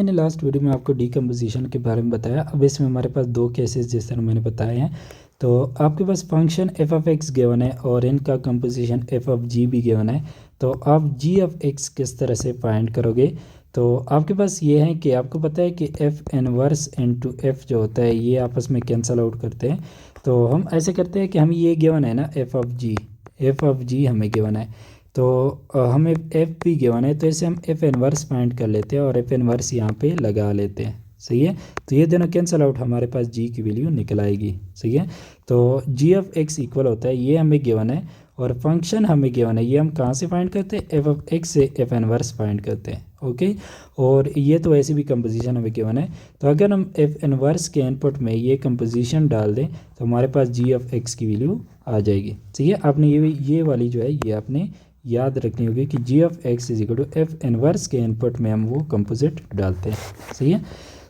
मैंने last video में आपको डीकम्पोजिशन के बारे में बताया। अब इसमें हमारे पास दो केसेस जिस तरह मैंने बताए हैं। तो आपके पास function f of x given है और इनका कंपोजिशन एफ ऑफ जी भी गिवन है। तो आप जी ऑफ एक्स किस तरह से फाइंड करोगे? तो आपके पास ये है कि आपको पता है कि एफ इनवर्स इनटू एफ जो होता है ये आपस में कैंसल आउट करते हैं। तो हम ऐसे करते हैं कि हम ये गिवन है ना एफ ऑफ जी हमें गिवन है, तो हमें एफ भी गिवन है, तो इसे हम एफ इनवर्स फाइंड कर लेते हैं और एफ इनवर्स यहाँ पे लगा लेते हैं। सही है, तो ये दोनों कैंसल आउट, हमारे पास जी की वैल्यू निकल आएगी। सही है, तो जी ऑफ एक्स इक्वल होता है, ये हमें गिवन है और फंक्शन हमें गिवन है, ये हम कहाँ से फाइंड करते हैं? एफ ऑफ एक्स से एफ इनवर्स फाइंड करते हैं। ओके, और ये तो ऐसे भी कंपोजिशन हमें गिवन है, तो अगर हम एफ इनवर्स के इनपुट में ये कंपोजिशन डाल दें तो हमारे पास जी ऑफ एक्स की वैल्यू आ जाएगी। सही है, आपने ये वाली जो है ये आपने याद रखनी होगी कि g of x is equal to f inverse के इनपुट में हम वो कंपोजिट डालते हैं। सही है,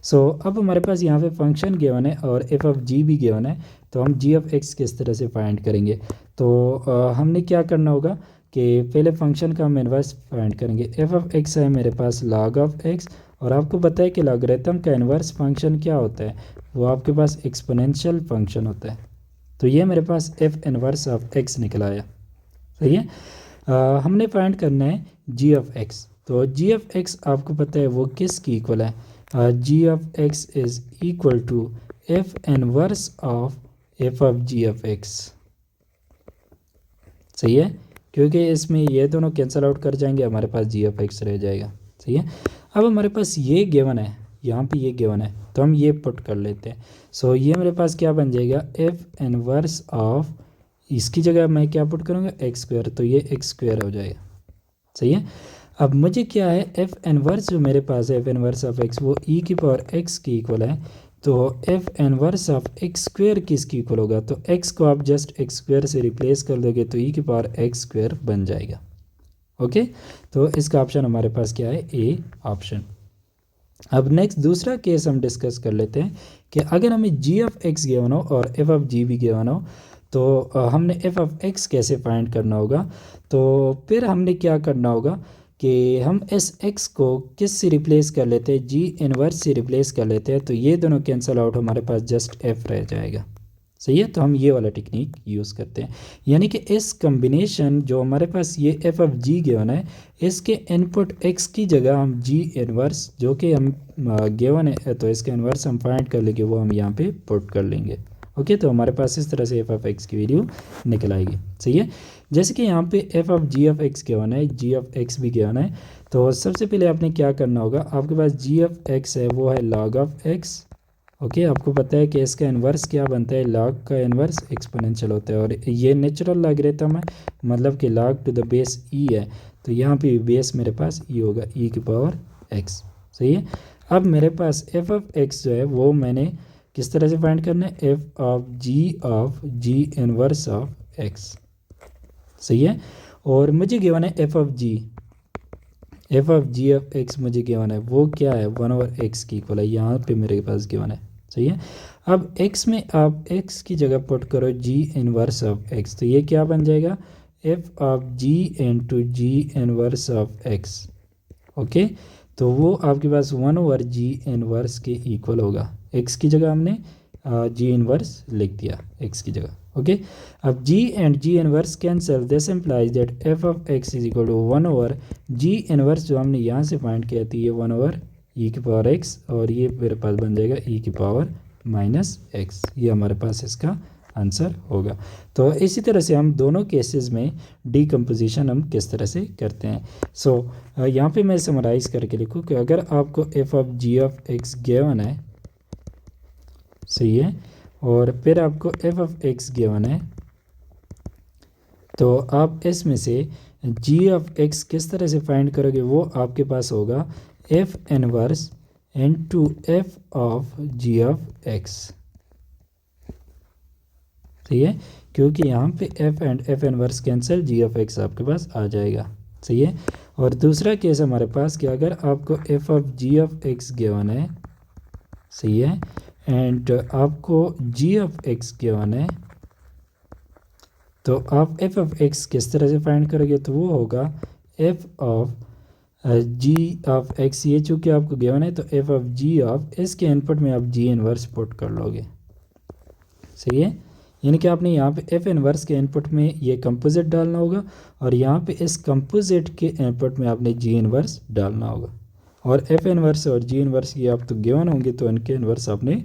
सो अब हमारे पास यहाँ पे फंक्शन गिवन है और एफ ऑफ जी भी गिवन है, तो हम जी ऑफ एक्स किस तरह से फाइंड करेंगे? तो हमने क्या करना होगा कि पहले फंक्शन का हम इनवर्स फाइंड करेंगे। एफ ऑफ एक्स है मेरे पास लॉग ऑफ एक्स, और आपको पता है कि लॉगरिथम का इनवर्स फंक्शन क्या होता है? वो आपके पास एक्सपोनेंशियल फंक्शन होता है। तो ये मेरे पास एफ इनवर्स ऑफ एक्स निकल आया। सही है, हमने फाइंड करना है जी ऑफ एक्स। तो जी ऑफ एक्स आपको पता है वो किसकी इक्वल है? G of x is equal to f inverse of f of g of x. सही है, क्योंकि इसमें ये दोनों कैंसिल आउट कर जाएंगे, हमारे पास जी ऑफ एक्स रह जाएगा। सही है, अब हमारे पास ये गिवन है, यहाँ पे ये गिवन है, तो हम ये पुट कर लेते हैं। सो ये मेरे पास क्या बन जाएगा? एफ इनवर्स ऑफ, इसकी जगह मैं क्या पुट करूँगा? एक्स स्क्वायर, तो ये एक्स स्क्वायर हो जाएगा। सही है, अब मुझे क्या है एफ इनवर्स जो मेरे पास है एफ इनवर्स ऑफ एक्स वो ई की पावर एक्स की इक्वल है, तो F inverse of x square किसकी इक्वल होगा? तो एक्स को आप जस्ट एक्स स्क्वायर से रिप्लेस कर दोगे तो ई की पावर एक्स स्क्वायर बन जाएगा। ओके, तो इसका ऑप्शन हमारे पास क्या है? A option. अब नेक्स्ट दूसरा केस हम डिस्कस कर लेते हैं कि अगर हमें जी ऑफ एक्स गिवन हो और एफ ऑफ जी भी गिवन हो, तो हमने एफ ऑफ एक्स कैसे फाइंड करना होगा? तो फिर हमने क्या करना होगा कि हम एस एक्स को किस से रिप्लेस कर लेते हैं? जी इनवर्स से रिप्लेस कर लेते हैं, तो ये दोनों कैंसिल आउट, हमारे पास जस्ट एफ रह जाएगा। सही है, तो हम ये वाला टेक्निक यूज़ करते हैं, यानी कि इस कम्बिनेशन जो हमारे पास ये एफ ऑफ जी गिवन है, इसके इनपुट एक्स की जगह हम जी इनवर्स जो कि हम गिवन है तो इसका इनवर्स हम फाइंड कर लेंगे, वो हम यहाँ पे पुट कर लेंगे। ओके, तो हमारे पास इस तरह से एफ ऑफ एक्स की वैल्यू निकल आएगी। सही है, जैसे कि यहाँ पे f of g of x given है, जी ऑफ एक्स भी गिवन है, तो सबसे पहले आपने क्या करना होगा, आपके पास जी ऑफ एक्स है वो है लॉग ऑफ एक्स। ओके, आपको पता है कि इसका इन्वर्स क्या बनता है? लॉग का इन्वर्स एक्सपोनेंशियल होता है, और ये नेचुरल लॉगरिथम है, मतलब कि लॉग टू द बेस ई है, तो यहाँ पे बेस मेरे पास ई होगा, ई की पावर एक्स। सही है, अब मेरे पास एफ ऑफ एक्स जो है वो मैंने किस तरह से फाइंड करना है? F of g inverse of x. सही है, और मुझे गिवन है f of g of x मुझे गिवन है, वो क्या है? 1/x की इक्वल है, यहाँ पे मेरे पास गिवन है। सही है, अब x में आप x की जगह पुट करो जी इनवर्स ऑफ x, तो ये क्या बन जाएगा? F of g into g inverse of x। Okay, तो वो आपके पास 1/g इनवर्स के इक्वल होगा। x की जगह हमने जी इनवर्स लिख दिया x की जगह। ओके, अब g and g inverse cancel, this implies that f of x is equal to 1/g inverse जो हमने यहाँ से फाइंड किया थी ये 1/e की पावर x, और ये मेरे पास बन जाएगा e की पावर माइनस x। ये हमारे पास इसका आंसर होगा। तो इसी तरह से हम दोनों केसेस में डीकम्पोजिशन हम किस तरह से करते हैं। सो यहाँ पे मैं समराइज करके लिखूँ कि अगर आपको f of g of x given है, सही है, और फिर आपको एफ ऑफ एक्स गिवन है, तो आप इसमें से जी ऑफ एक्स किस तरह से फाइंड करोगे? वो आपके पास होगा f inverse into f of g of x. सही है, क्योंकि यहाँ पे f and f inverse cancel, g of x आपके पास आ जाएगा। सही है, और दूसरा केस हमारे पास कि अगर आपको f of g of x given है, सही है, एंड आपको जी ऑफ एक्स गिवन है, तो आप एफ ऑफ एक्स किस तरह से फाइंड करोगे? तो वो होगा f of g of x, ये चूँकि आपको गिवन है तो f of g of s के इनपुट में आप जी इनवर्स पुट कर लोगे। सही है, यानी कि आपने यहाँ पे एफ इनवर्स के इनपुट में ये कंपोजिट डालना होगा और यहाँ पे इस कंपोजिट के इनपुट में आपने जी इनवर्स डालना होगा। और एफ इनवर्स और जी इनवर्स ये आप तो गिवन होंगे तो इनके इनवर्स आपने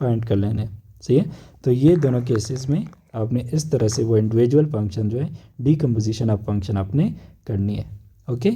फाइंड कर लेने। सही है, तो ये दोनों केसेस में आपने इस तरह से वो इंडिविजुअल फंक्शन जो है डीकम्पोजिशन ऑफ फंक्शन आपने करनी है। ओके।